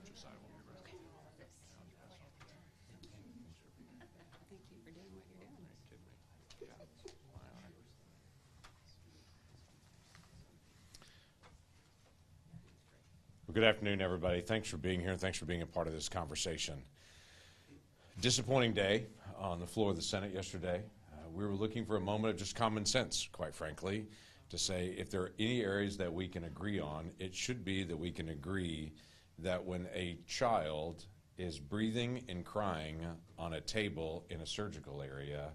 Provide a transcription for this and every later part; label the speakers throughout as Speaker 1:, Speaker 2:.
Speaker 1: Josiah will be ready.
Speaker 2: Thank you for doing what you're doing.
Speaker 1: Are you kidding me? Yeah, it's my honor. Well, good afternoon, everybody. Thanks for being here, and thanks for being a part of this conversation. Disappointing day on the floor of the Senate yesterday. We were looking for a moment of just common sense, quite frankly, to say if there are any areas that we can agree on, it should be that we can agree that when a child is breathing and crying on a table in a surgical area,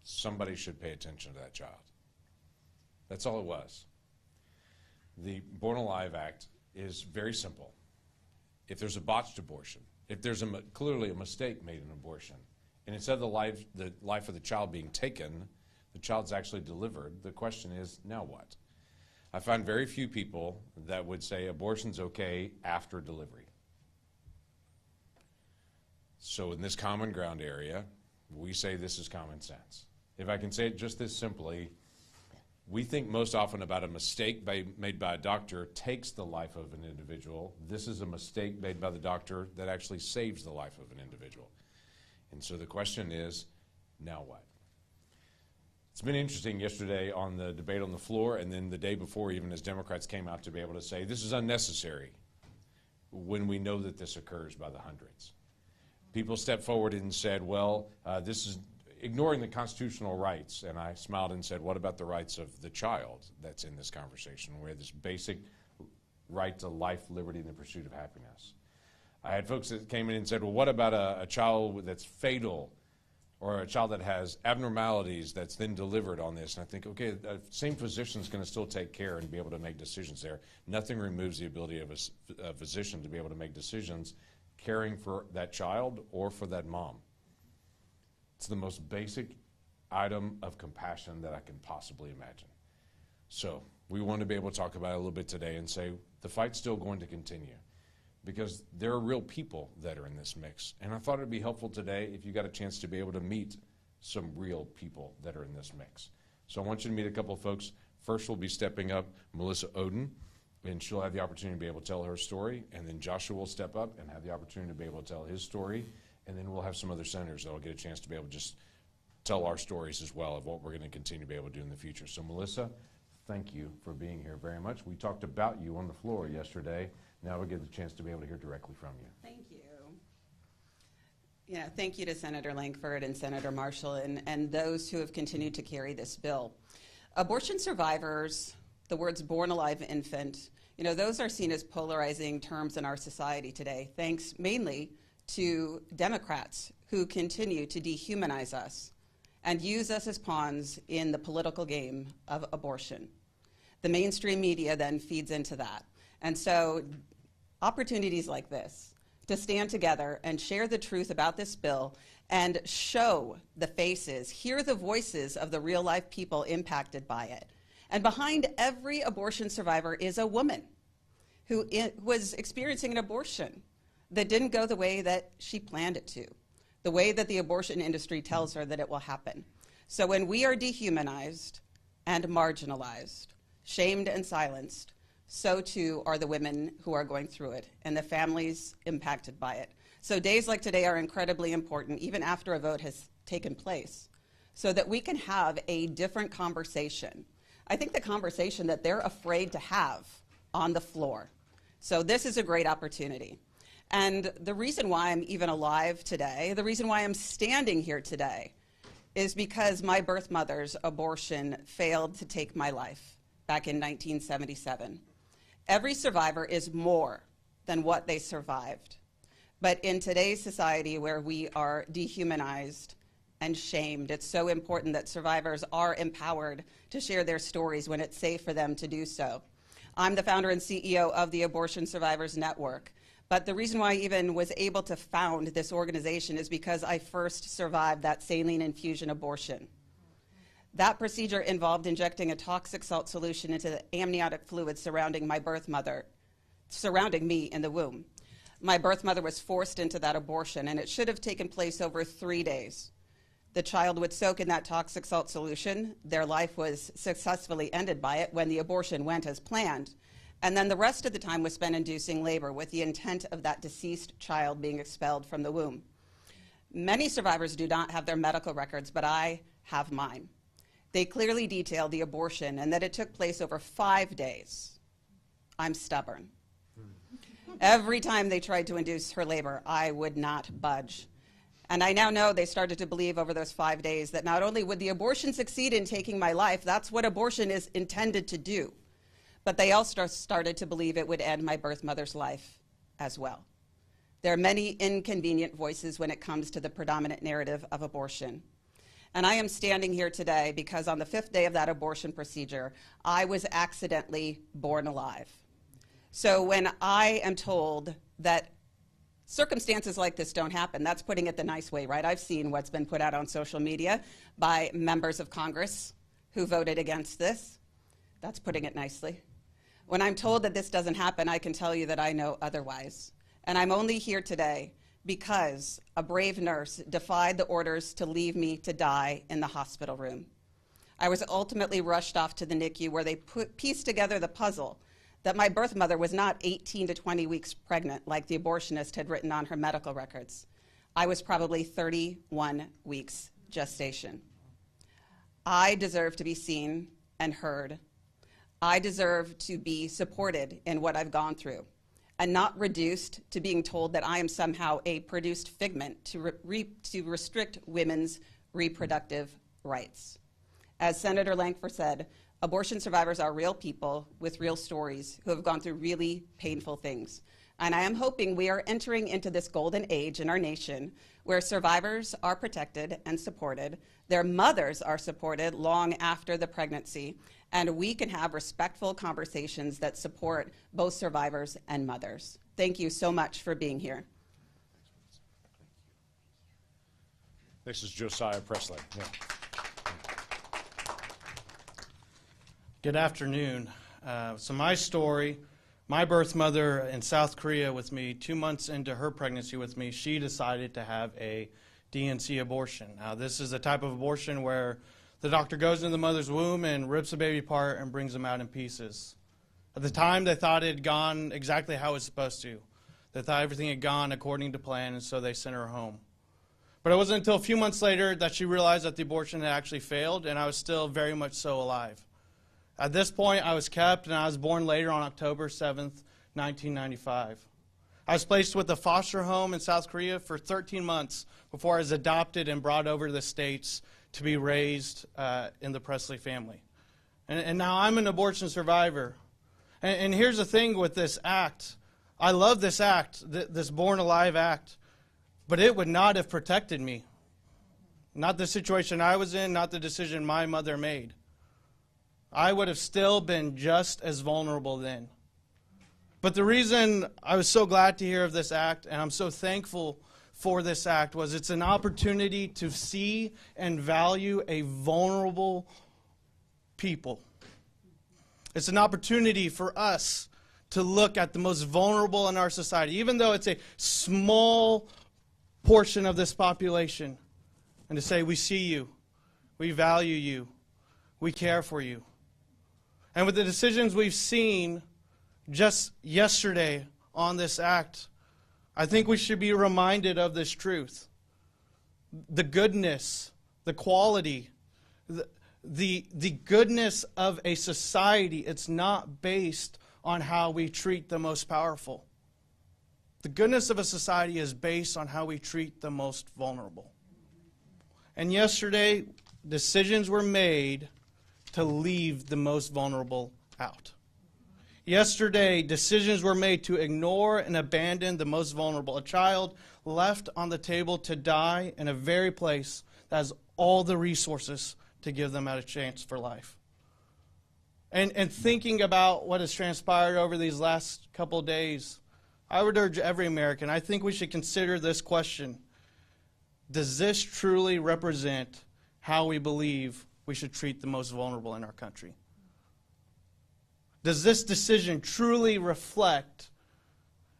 Speaker 1: somebody should pay attention to that child. That's all it was. The Born Alive Act is very simple. If there's a botched abortion, if there's clearly a mistake made in abortion, and instead of the life of the child being taken, the child's actually delivered, the question is, now what? I find very few people that would say abortion's okay after delivery. So in this common ground area, we say this is common sense. If I can say it just this simply, we think most often about a mistake made by a doctor takes the life of an individual. This is a mistake made by the doctor that actually saves the life of an individual. And so the question is, now what? It's been interesting yesterday on the debate on the floor, and then the day before, even as Democrats came out to be able to say this is unnecessary when we know that this occurs by the hundreds. People stepped forward and said, well, this is ignoring the constitutional rights. And I smiled and said, what about the rights of the child that's in this conversation, where this basic right to life, liberty, and the pursuit of happiness? I had folks that came in and said, well, what about a child that's fatal, or a child that has abnormalities that's then delivered on this? And I think, okay, the same physician's going to still take care and be able to make decisions there. Nothing removes the ability of a physician to be able to make decisions caring for that child or for that mom. It's the most basic item of compassion that I can possibly imagine. So we want to be able to talk about it a little bit today and say the fight's still going to continue, because there are real people that are in this mix. And I thought it would be helpful today if you got a chance to be able to meet some real people that are in this mix. So I want you to meet a couple of folks. First will be stepping up Melissa Ohden, and she'll have the opportunity to be able to tell her story. And then Joshua will step up and have the opportunity to be able to tell his story. And then we'll have some other senators that will get a chance to be able to just tell our stories as well of what we're going to continue to be able to do in the future. So Melissa, thank you for being here very much. We talked about you on the floor yesterday. Now we'll get the chance to be able to hear directly from you.
Speaker 2: Thank you. Yeah, thank you to Senator Lankford and Senator Marshall and those who have continued to carry this bill. Abortion survivors, the words born alive infant, those are seen as polarizing terms in our society today, thanks mainly to Democrats who continue to dehumanize us and use us as pawns in the political game of abortion. The mainstream media then feeds into that. And so opportunities like this to stand together and share the truth about this bill and show the faces, hear the voices of the real life people impacted by it. And behind every abortion survivor is a woman who was experiencing an abortion that didn't go the way that she planned it to, the way that the abortion industry tells her that it will happen. So when we are dehumanized and marginalized, shamed and silenced, so too are the women who are going through it and the families impacted by it. So days like today are incredibly important, even after a vote has taken place, so that we can have a different conversation. I think the conversation that they're afraid to have on the floor. So this is a great opportunity. And the reason why I'm even alive today, the reason why I'm standing here today, is because my birth mother's abortion failed to take my life back in 1977. Every survivor is more than what they survived. But in today's society where we are dehumanized and shamed, it's so important that survivors are empowered to share their stories when it's safe for them to do so. I'm the founder and CEO of the Abortion Survivors Network. But the reason why I even was able to found this organization is because I first survived that saline infusion abortion. That procedure involved injecting a toxic salt solution into the amniotic fluid surrounding my birth mother, surrounding me in the womb. My birth mother was forced into that abortion, and it should have taken place over 3 days. The child would soak in that toxic salt solution. Their life was successfully ended by it when the abortion went as planned. And then the rest of the time was spent inducing labor with the intent of that deceased child being expelled from the womb. Many survivors do not have their medical records, but I have mine. They clearly detail the abortion and that it took place over 5 days. I'm stubborn. Every time they tried to induce her labor, I would not budge. And I now know they started to believe over those 5 days that not only would the abortion succeed in taking my life, that's what abortion is intended to do, but they also started to believe it would end my birth mother's life as well. There are many inconvenient voices when it comes to the predominant narrative of abortion. And I am standing here today because on the 5th day of that abortion procedure, I was accidentally born alive. So when I am told that circumstances like this don't happen, that's putting it the nice way, right? I've seen what's been put out on social media by members of Congress who voted against this. That's putting it nicely. When I'm told that this doesn't happen, I can tell you that I know otherwise. And I'm only here today because a brave nurse defied the orders to leave me to die in the hospital room. I was ultimately rushed off to the NICU where they pieced together the puzzle that my birth mother was not 18 to 20 weeks pregnant like the abortionist had written on her medical records. I was probably 31 weeks gestation. I deserve to be seen and heard. I deserve to be supported in what I've gone through and not reduced to being told that I am somehow a produced figment to restrict women's reproductive rights. As Senator Lankford said, abortion survivors are real people with real stories who have gone through really painful things. And I am hoping we are entering into this golden age in our nation where survivors are protected and supported, their mothers are supported long after the pregnancy, and we can have respectful conversations that support both survivors and mothers. Thank you so much for being here.
Speaker 1: This is Josiah Presley. Yeah.
Speaker 3: Good afternoon. So my story, my birth mother in South Korea with me, 2 months into her pregnancy with me, she decided to have a DNC abortion. Now this is a type of abortion where the doctor goes into the mother's womb and rips the baby apart and brings them out in pieces. At the time, they thought it had gone exactly how it was supposed to. They thought everything had gone according to plan, and so they sent her home. But it wasn't until a few months later that she realized that the abortion had actually failed, and I was still very much so alive. At this point, I was kept, and I was born later on October 7th, 1995. I was placed with a foster home in South Korea for 13 months before I was adopted and brought over to the States to be raised in the Presley family. And now I'm an abortion survivor. And here's the thing with this act. I love this act, this Born Alive Act, but it would not have protected me. Not the situation I was in, not the decision my mother made. I would have still been just as vulnerable then. But the reason I was so glad to hear of this act, and I'm so thankful for this act, was it's an opportunity to see and value a vulnerable people. It's an opportunity for us to look at the most vulnerable in our society, even though it's a small portion of this population, and to say, we see you, we value you, we care for you. And with the decisions we've seen just yesterday on this act, I think we should be reminded of this truth. The goodness, the quality, the goodness of a society, it's not based on how we treat the most powerful. The goodness of a society is based on how we treat the most vulnerable. And yesterday, decisions were made to leave the most vulnerable out. Yesterday, decisions were made to ignore and abandon the most vulnerable. A child left on the table to die in a very place that has all the resources to give them a chance for life. And thinking about what has transpired over these last couple of days, I would urge every American, I think we should consider this question. Does this truly represent how we believe we should treat the most vulnerable in our country? Does this decision truly reflect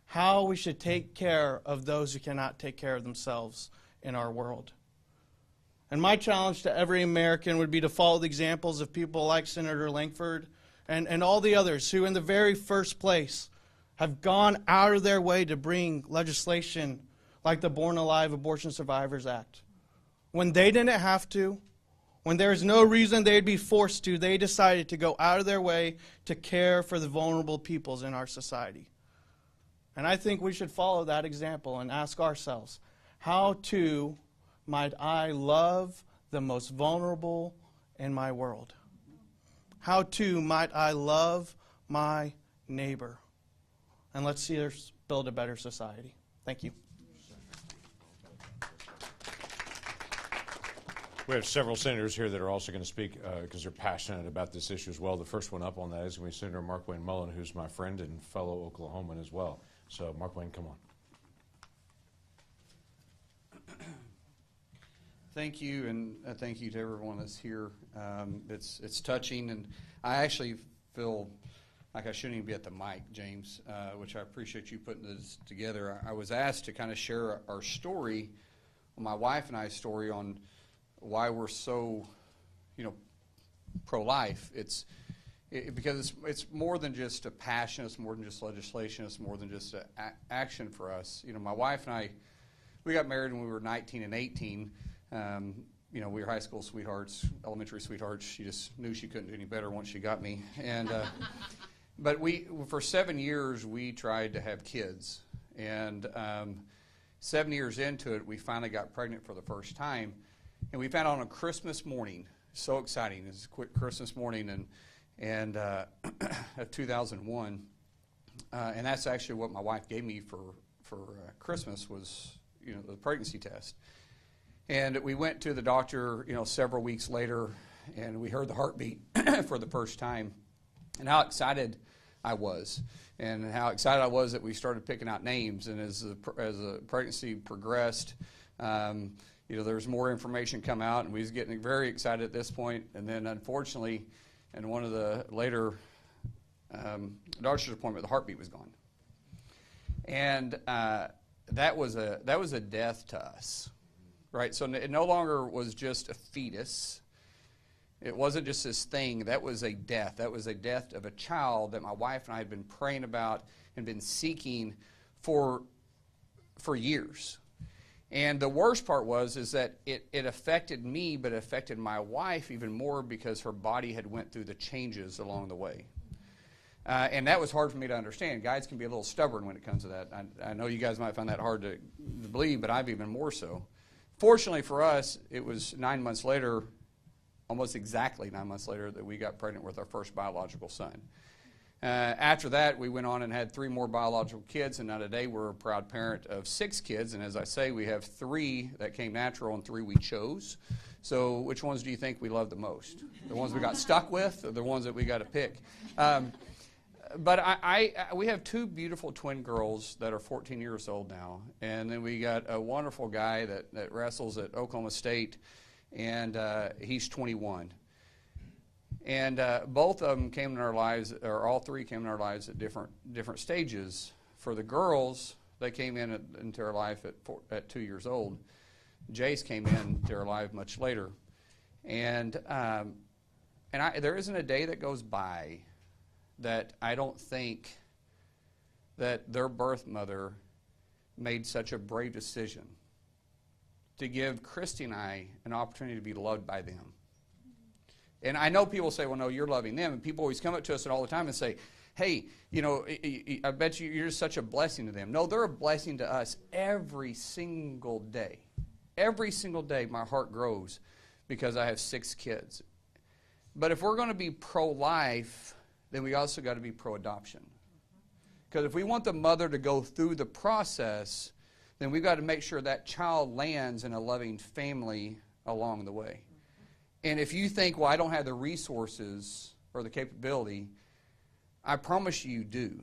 Speaker 3: how we should take care of those who cannot take care of themselves in our world? And my challenge to every American would be to follow the examples of people like Senator Lankford and all the others who in the very first place have gone out of their way to bring legislation like the Born Alive Abortion Survivors Act. When they didn't have to, when there is no reason they'd be forced to, they decided to go out of their way to care for the vulnerable peoples in our society. And I think we should follow that example and ask ourselves, how too might I love the most vulnerable in my world? How too might I love my neighbor? And let's see us build a better society. Thank you.
Speaker 1: We have several senators here that are also going to speak because they're passionate about this issue as well. The first one up on that is going to be Senator Mark Wayne Mullen, who's my friend and fellow Oklahoman as well. So, Mark Wayne, come on.
Speaker 4: Thank you, and thank you to everyone that's here. It's touching, and I actually feel like I shouldn't even be at the mic, James, which I appreciate you putting this together. I was asked to kind of share our story, my wife and I's story on why we're so, pro-life. Because it's more than just a passion. It's more than just legislation. It's more than just action for us. My wife and I, we got married when we were 19 and 18. We were high school sweethearts, elementary sweethearts. She just knew she couldn't do any better once she got me. And but for 7 years, we tried to have kids. And 7 years into it, we finally got pregnant for the first time. And we found out on a Christmas morning, so exciting. It was a quick Christmas morning and of 2001. And that's actually what my wife gave me for Christmas was, the pregnancy test. And we went to the doctor, several weeks later, and we heard the heartbeat for the first time. And how excited I was, and how excited I was that we started picking out names. And as the pregnancy progressed, there was more information come out, and we was getting very excited at this point. And then, unfortunately, in one of the later doctor's appointment, the heartbeat was gone. And that was a death to us, right? So it no longer was just a fetus. It wasn't just this thing. That was a death. That was a death of a child that my wife and I had been praying about and been seeking for years. And the worst part is that it affected me, but it affected my wife even more because her body had went through the changes along the way. And that was hard for me to understand. Guys can be a little stubborn when it comes to that. I know you guys might find that hard to believe, but I've even more so. Fortunately for us, it was 9 months later, almost exactly 9 months later, that we got pregnant with our first biological son. After that, we went on and had 3 more biological kids, and now today we're a proud parent of 6 kids. And as I say, we have 3 that came natural and 3 we chose. So which ones do you think we love the most? The ones we got stuck with, or the ones that we got to pick? But we have 2 beautiful twin girls that are 14 years old now. And then we got a wonderful guy that wrestles at Oklahoma State, and he's 21. And both of them came in our lives, or all 3 came in our lives at different stages. For the girls, they came into our life at 2 years old. Jace came into our life much later. And there isn't a day that goes by that I don't think that their birth mother made such a brave decision to give Christy and I an opportunity to be loved by them. And I know people say, well, no, you're loving them. And people always come up to us all the time and say, hey, I bet you're just such a blessing to them. No, they're a blessing to us every single day. Every single day my heart grows because I have 6 kids. But if we're going to be pro-life, then we also got to be pro-adoption. Because if we want the mother to go through the process, then we've got to make sure that child lands in a loving family along the way. And if you think, well, I don't have the resources or the capability, I promise you do.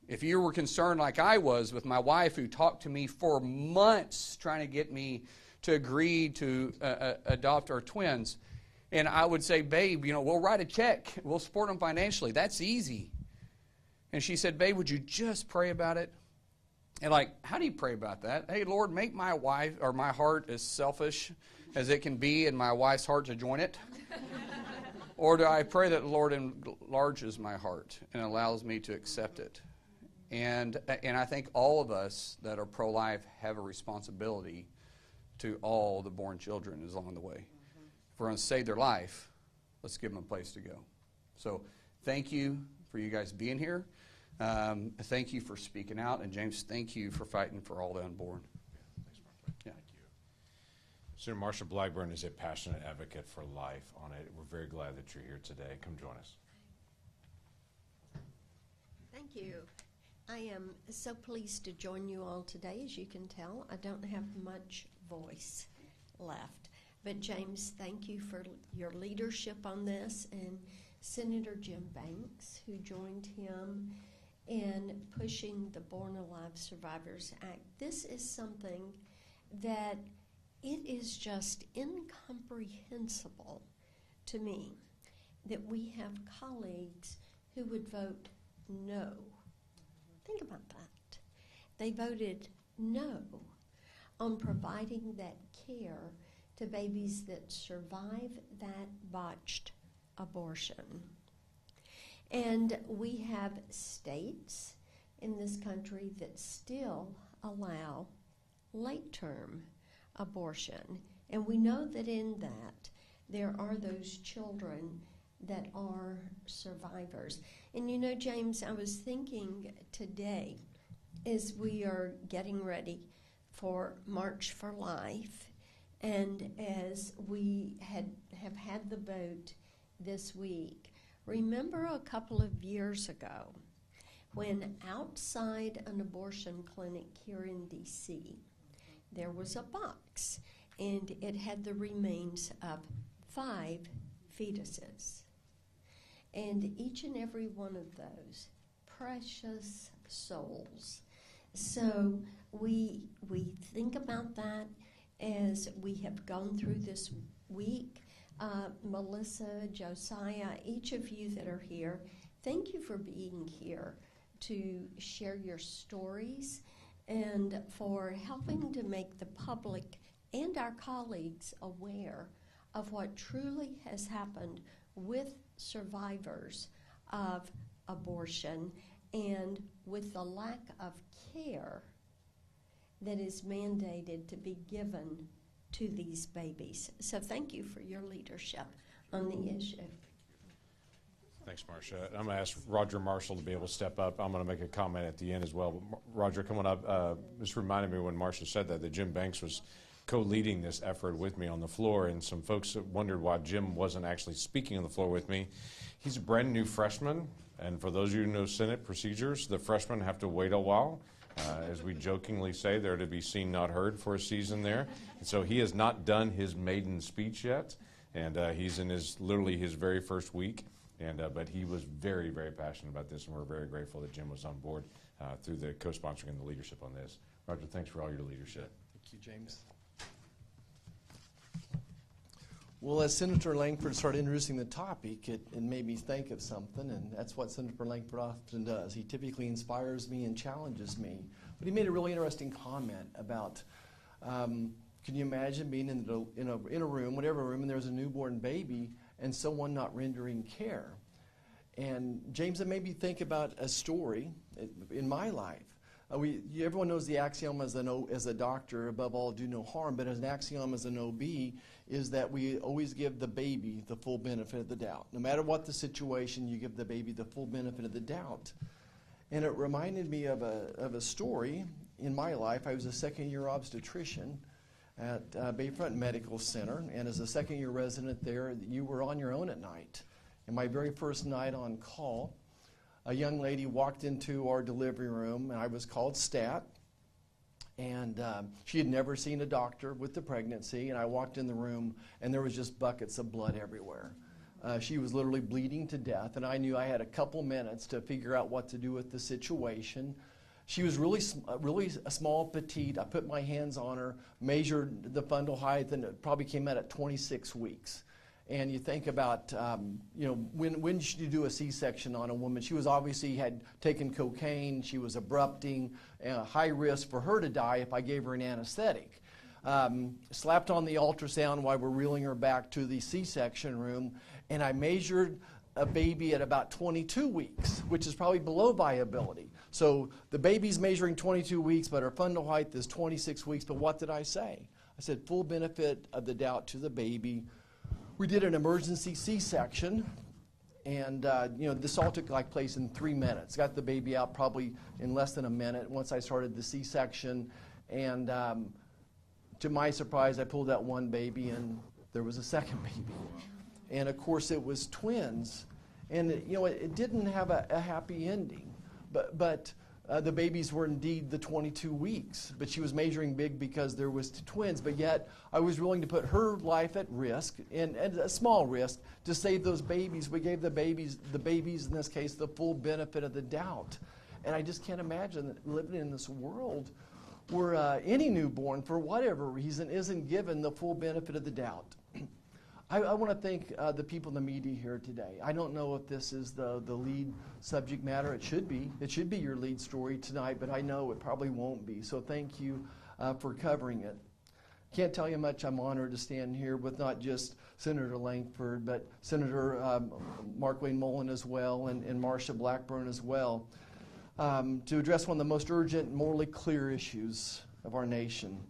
Speaker 4: If you were concerned like I was with my wife, who talked to me for months trying to get me to agree to adopt our twins, and I would say, babe, we'll write a check. We'll support them financially. That's easy. And she said, babe, would you just pray about it? And how do you pray about that? Hey, Lord, make my wife or my heart as selfish as it can be and my wife's heart to join it? Or do I pray that the Lord enlarges my heart and allows me to accept it? And I think all of us that are pro-life have a responsibility to all the born children along the way. If we're going to save their life, let's give them a place to go. So thank you for you guys being here. Thank you for speaking out. And James, thank you for fighting for all the unborn.
Speaker 1: Thanks, Mark. Yeah. Thank you. Senator Marsha Blackburn is a passionate advocate for life on it. We're very glad that you're here today. Come join us.
Speaker 5: Thank you. I am so pleased to join you all today. As you can tell, I don't have much voice left. But James, thank you for your leadership on this, and Senator Jim Banks, who joined him in pushing the Born Alive Survivors Act. This is something that it is just incomprehensible to me that we have colleagues who would vote no. Think about that. They voted no on providing that care to babies that survive that botched abortion. And we have states in this country that still allow late-term abortion. And we know that in that there are those children that are survivors. And James, I was thinking today, as we are getting ready for March for Life, and as we have had the vote this week, remember a couple of years ago when outside an abortion clinic here in D.C., there was a box, and it had the remains of 5 fetuses. And each and every one of those precious souls. So we think about that as we have gone through this week. Melissa, Josiah, each of you that are here, thank you for being here to share your stories and for helping to make the public and our colleagues aware of what truly has happened with survivors of abortion and with the lack of care that is mandated to be given to these babies. So thank you for your leadership on the issue.
Speaker 1: Thanks, Marsha. I'm going to ask Roger Marshall to be able to step up. I'm going to make a comment at the end as well. But Roger, come on up. Just reminded me when Marsha said that Jim Banks was co-leading this effort with me on the floor, and some folks wondered why Jim wasn't actually speaking on the floor with me. He's a brand new freshman, and for those of you who know Senate procedures, the freshmen have to wait a while. As we jokingly say, they're to be seen, not heard for a season there. And so he has not done his maiden speech yet, and he's in literally his very first week. But he was very, very passionate about this, and we're very grateful that Jim was on board through the co-sponsoring and the leadership on this. Roger, thanks for all your leadership.
Speaker 6: Thank you, James. Well, as Senator Lankford started introducing the topic, it made me think of something, and that's what Senator Lankford often does. He typically inspires me and challenges me. But he made a really interesting comment about, can you imagine being in a room, whatever room, and there's a newborn baby and someone not rendering care? And James, it made me think about a story in my life. Everyone knows the axiom as a doctor, above all, do no harm, but as an axiom as an OB is that we always give the baby the full benefit of the doubt. No matter what the situation, you give the baby the full benefit of the doubt. And it reminded me of a story in my life. I was a second-year obstetrician at Bayfront Medical Center, and as a second-year resident there, you were on your own at night. And my very first night on call, a young lady walked into our delivery room, and I was called stat, and she had never seen a doctor with the pregnancy, and I walked in the room, and there was just buckets of blood everywhere. She was literally bleeding to death, and I knew I had a couple minutes to figure out what to do with the situation. She was really a small, petite. I put my hands on her, measured the fundal height, and it probably came out at 26 weeks. And you think about, when should you do a C-section on a woman? She was obviously had taken cocaine. She was abrupting, high risk for her to die if I gave her an anesthetic. Slapped on the ultrasound while we're reeling her back to the C-section room, and I measured a baby at about 22 weeks, which is probably below viability. So the baby's measuring 22 weeks, but her fundal height is 26 weeks. But what did I say? I said full benefit of the doubt to the baby. We did an emergency C-section, and this all took place in 3 minutes. Got the baby out probably in less than a minute once I started the C-section, and to my surprise, I pulled out one baby, and there was a second baby. And of course, it was twins, and it didn't have a happy ending, but the babies were indeed the 22 weeks, but she was measuring big because there was twins. But yet, I was willing to put her life at risk, and a small risk, to save those babies. We gave the babies in this case, the full benefit of the doubt. And I just can't imagine that living in this world where any newborn, for whatever reason, isn't given the full benefit of the doubt. I want to thank the people in the media here today. I don't know if this is the lead subject matter. It should be. It should be your lead story tonight, but I know it probably won't be. So thank you for covering it. Can't tell you much. I'm honored to stand here with not just Senator Lankford, but Senator Mark Wayne Mullen as well, and Marsha Blackburn as well, to address one of the most urgent, morally clear issues of our nation: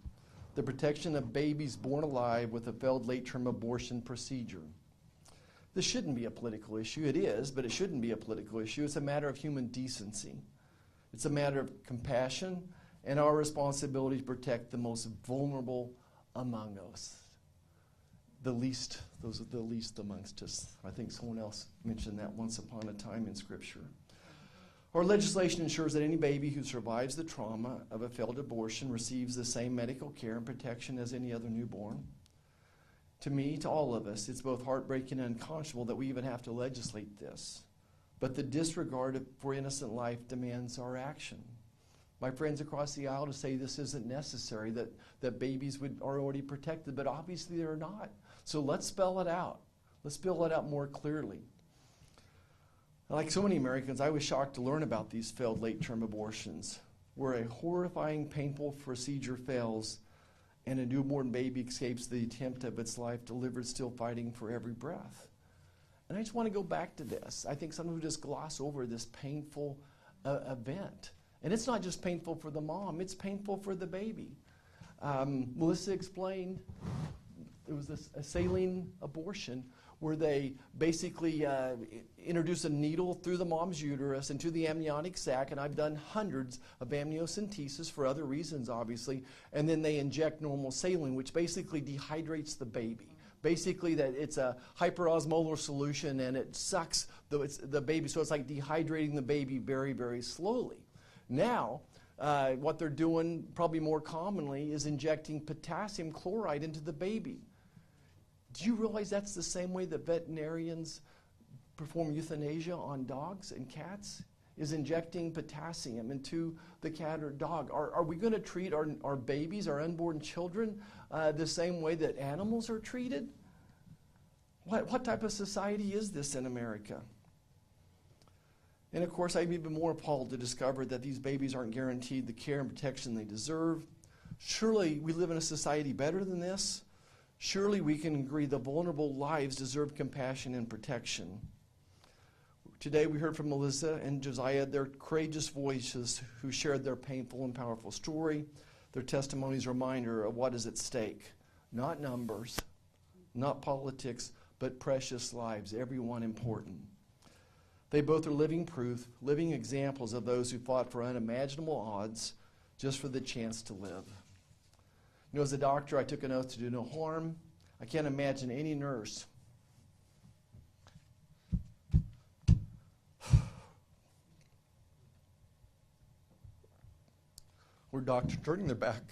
Speaker 6: the protection of babies born alive with a failed late-term abortion procedure. This shouldn't be a political issue. It is, but it shouldn't be a political issue. It's a matter of human decency. It's a matter of compassion and our responsibility to protect the most vulnerable among us. Those are the least amongst us. I think someone else mentioned that once upon a time in Scripture. Our legislation ensures that any baby who survives the trauma of a failed abortion receives the same medical care and protection as any other newborn. To me, to all of us, it's both heartbreaking and unconscionable that we even have to legislate this. But the disregard for innocent life demands our action. My friends across the aisle to say this isn't necessary, that babies are already protected, but obviously they're not. So let's spell it out. Let's spell it out more clearly. Like so many Americans, I was shocked to learn about these failed late-term abortions, where a horrifying, painful procedure fails and a newborn baby escapes the attempt of its life, delivered still fighting for every breath. And I just want to go back to this. I think some who just gloss over this painful event. And it's not just painful for the mom, it's painful for the baby. Melissa explained a saline abortion where they basically introduce a needle through the mom's uterus into the amniotic sac, and I've done hundreds of amniocentesis for other reasons, obviously, and then they inject normal saline, which basically dehydrates the baby. Basically, that it's a hyperosmolar solution, and it sucks the baby, so it's like dehydrating the baby very, very slowly. Now, what they're doing probably more commonly is injecting potassium chloride into the baby. Do you realize that's the same way that veterinarians perform euthanasia on dogs and cats? Is injecting potassium into the cat or dog. Are we going to treat our babies, our unborn children, the same way that animals are treated? What type of society is this in America? And of course, I'm even more appalled to discover that these babies aren't guaranteed the care and protection they deserve. Surely we live in a society better than this. Surely we can agree that vulnerable lives deserve compassion and protection. Today we heard from Melissa and Josiah, their courageous voices who shared their painful and powerful story. Their testimony is a reminder of what is at stake. Not numbers, not politics, but precious lives, everyone important. They both are living proof, living examples of those who fought for unimaginable odds just for the chance to live. You know, as a doctor, I took an oath to do no harm. I can't imagine any nurse or doctor turning their back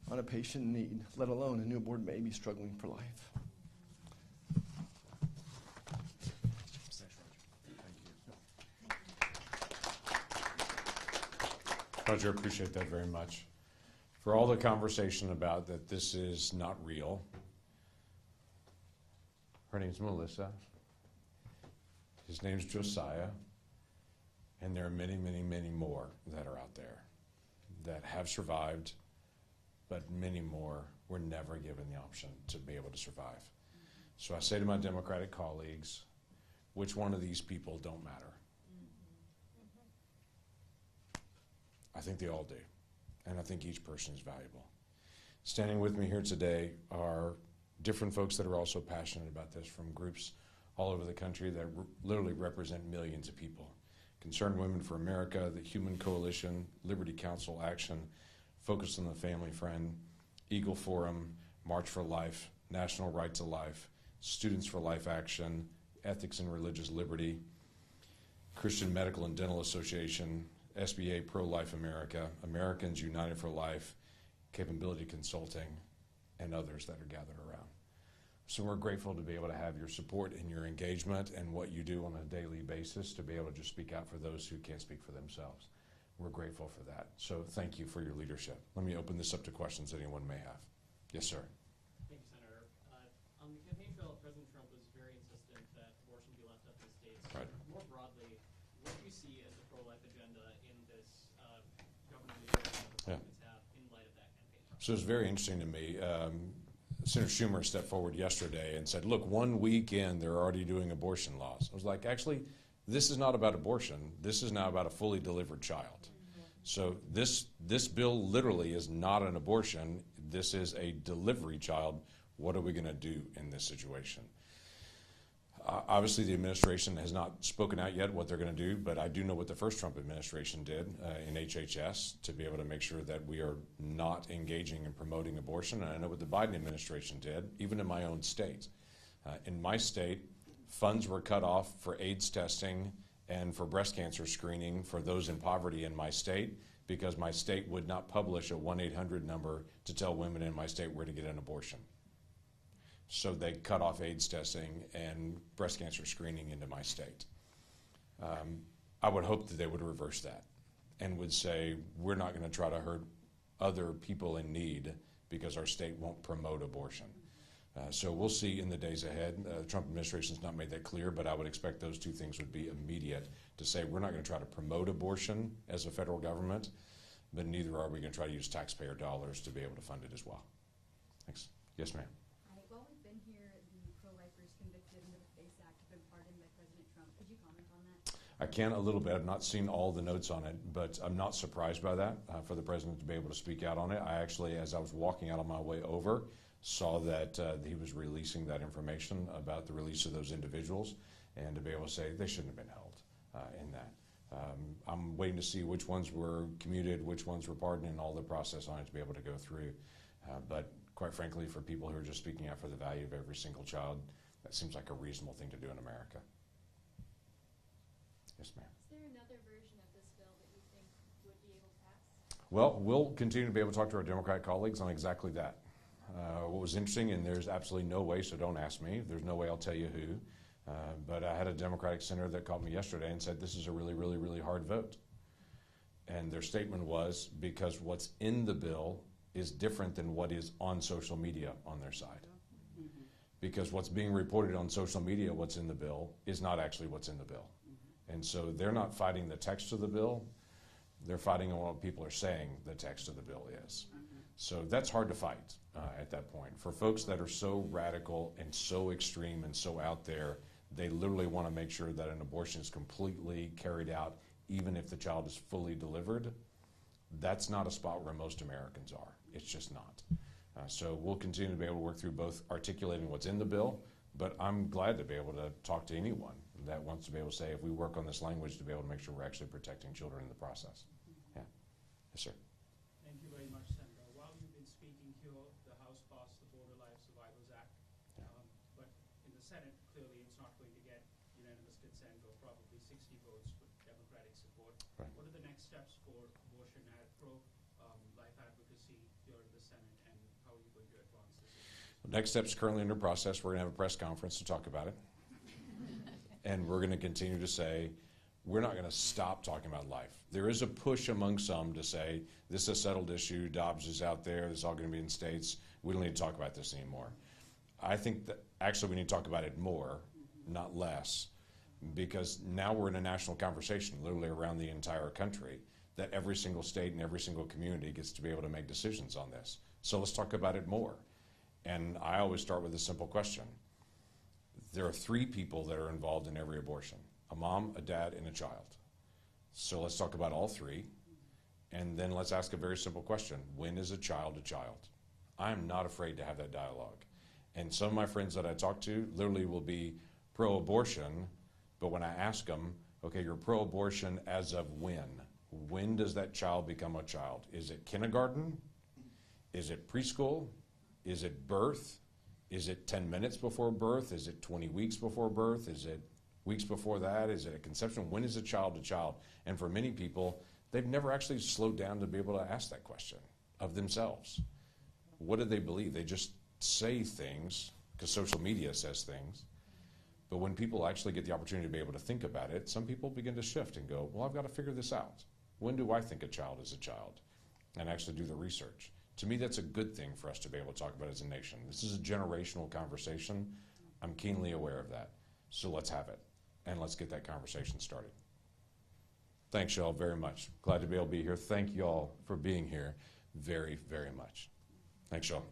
Speaker 6: on a patient in need, let alone a newborn baby struggling for life.
Speaker 1: Roger, appreciate that very much. For all the conversation about that this is not real. Her name's Melissa. His name's Josiah. And there are many, many, many more that are out there that have survived, but many more were never given the option to be able to survive. So I say to my Democratic colleagues, which one of these people don't matter? I think they all do. And I think each person is valuable. Standing with me here today are different folks that are also passionate about this from groups all over the country that literally represent millions of people. Concerned Women for America, the Human Coalition, Liberty Council Action, Focus on the Family Friend, Eagle Forum, March for Life, National Right to Life, Students for Life Action, Ethics and Religious Liberty, Christian Medical and Dental Association, SBA Pro-Life America, Americans United for Life, Capability Consulting, and others that are gathered around. So we're grateful to be able to have your support and your engagement and what you do on a daily basis to be able to just speak out for those who can't speak for themselves. We're grateful for that. So thank you for your leadership. Let me open this up to questions that anyone may have. Yes, sir.
Speaker 7: Thank you, Senator. On the campaign trail, President Trump was very insistent that abortion be left up to the states.
Speaker 1: Right.
Speaker 7: More broadly, what do you see as the pro-life agenda in this government leadership that Republicans have in light of that campaign trail?
Speaker 1: So it's very interesting to me. Senator Schumer stepped forward yesterday and said, look, 1 week in, they're already doing abortion laws. I was like, actually, this is not about abortion. This is now about a fully delivered child. So this bill literally is not an abortion. This is a delivery child. What are we going to do in this situation? Obviously, the administration has not spoken out yet what they're going to do, but I do know what the first Trump administration did in HHS to be able to make sure that we are not engaging in promoting abortion. And I know what the Biden administration did, even in my own state. In my state, funds were cut off for AIDS testing and for breast cancer screening for those in poverty in my state because my state would not publish a 1-800 number to tell women in my state where to get an abortion. So they cut off AIDS testing and breast cancer screening into my state. I would hope that they would reverse that and would say, we're not going to try to hurt other people in need because our state won't promote abortion. So we'll see in the days ahead. The Trump administration has not made that clear, but I would expect those two things would be immediate to say we're not going to try to promote abortion as a federal government, but neither are we going to try to use taxpayer dollars to be able to fund it as well. Thanks. Yes, ma'am.
Speaker 8: While we've been here, the pro-lifers convicted adopted under the FACE Act have been pardoned by President Trump. Could you comment on that?
Speaker 1: I can a little bit. I've not seen all the notes on it, but I'm not surprised by that, for the president to be able to speak out on it. I actually, as I was walking out on my way over, saw that he was releasing that information about the release of those individuals, and to be able to say they shouldn't have been held in that. I'm waiting to see which ones were commuted, which ones were pardoned, and all the process on it to be able to go through. But quite frankly, for people who are just speaking out for the value of every single child, that seems like a reasonable thing to do in America. Yes, ma'am.
Speaker 8: Is there another version of this bill that you think would be able to pass?
Speaker 1: Well, we'll continue to be able to talk to our Democratic colleagues on exactly that. What was interesting, and there's absolutely no way, so don't ask me, there's no way I'll tell you who, but I had a Democratic senator that called me yesterday and said this is a really, really, really hard vote. And their statement was because what's in the bill is different than what is on social media on their side. Because what's being reported on social media, what's in the bill, is not actually what's in the bill. And so they're not fighting the text of the bill, they're fighting on what people are saying the text of the bill is. So that's hard to fight at that point. For folks that are so radical and so extreme and so out there, they literally want to make sure that an abortion is completely carried out, even if the child is fully delivered. That's not a spot where most Americans are. It's just not. So we'll continue to be able to work through both articulating what's in the bill, but I'm glad to be able to talk to anyone that wants to be able to say, if we work on this language, to be able to make sure we're actually protecting children in the process. Yeah. Yes, sir.
Speaker 9: Thank you very much, Senator. While you've been speaking here, the House passed the Border Life Survivors Act, but in the Senate, clearly it's not going to get unanimous consent or probably 60 votes with Democratic support.
Speaker 1: Right.
Speaker 9: What are the next steps for abortion pro-life advocacy here in the Senate, and how are you going to advance this issue?
Speaker 1: The next step's currently under process. We're going to have a press conference to talk about it. And we're going to continue to say, we're not going to stop talking about life. There is a push among some to say, this is a settled issue, Dobbs is out there, this is all going to be in states, we don't need to talk about this anymore. I think that actually we need to talk about it more, not less, because now we're in a national conversation, literally around the entire country, that every single state and every single community gets to be able to make decisions on this. So let's talk about it more. And I always start with a simple question. There are 3 people that are involved in every abortion: a mom, a dad, and a child. So let's talk about all 3, and then let's ask a very simple question. When is a child a child? I'm not afraid to have that dialogue. And some of my friends that I talk to literally will be pro-abortion, but when I ask them, okay, you're pro-abortion as of when? When does that child become a child? Is it kindergarten? Is it preschool? Is it birth? Is it 10 minutes before birth? Is it 20 weeks before birth? Is it weeks before that? Is it a conception? When is a child a child? And for many people, they've never actually slowed down to be able to ask that question of themselves. What do they believe? They just say things because social media says things. But when people actually get the opportunity to be able to think about it, some people begin to shift and go, well, I've got to figure this out. When do I think a child is a child? And actually do the research. To me, that's a good thing for us to be able to talk about as a nation. This is a generational conversation. I'm keenly aware of that. So let's have it, and let's get that conversation started. Thanks, y'all, very much. Glad to be able to be here. Thank y'all for being here very, very much. Thanks, y'all.